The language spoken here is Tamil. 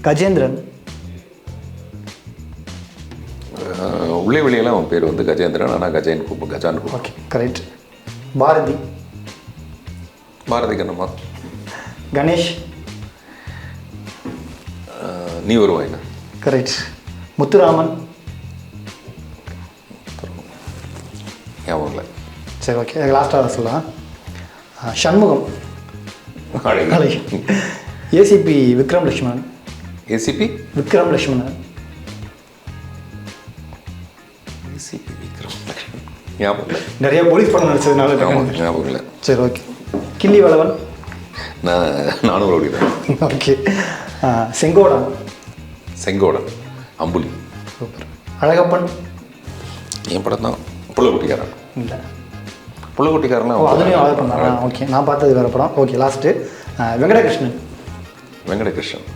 கஜேந்திரன். உள்ளே வெளியெல்லாம் அவன் பேர் வந்து கஜேந்திரன், ஆனால் கஜான்னு கூப்பிடும். Okay correct. பாரதி. பாரதி கண்ணம்மா. கணேஷ். நீ வருவாயினா. கரெக்ட். முத்துராமன். ஞாபகம் இல்லை. சரி ஓகே லாஸ்ட்டாக சொல்லலாம். சண்முகம். அழகி. ACP Vikram Lakshmanan. ACP Vikram Lakshmanan. ACP Vikram Lakshmanan ஞாபகம் இல்லை. நிறைய போலீஸ் படம் நடிச்சதுனால ஞாபகம் இல்லை. சரி ஓகே. கிள்ளி வளவன். நானும் ரவுடி தான். ஓகே. செங்கோடன். செங்கோடன். அம்புலி. சூப்பர். அழகப்பன். என் படம் தான். புள்ளக்குட்டிக்காரன். இல்லை புள்ளக்குட்டிக்காரன்லாம் அதுலேயும் அழகப்பன். ஓகே நான் பார்த்தது வேறு படம். Okay last Venkatakrishnan. வெங்கடகிருஷ்ணன்.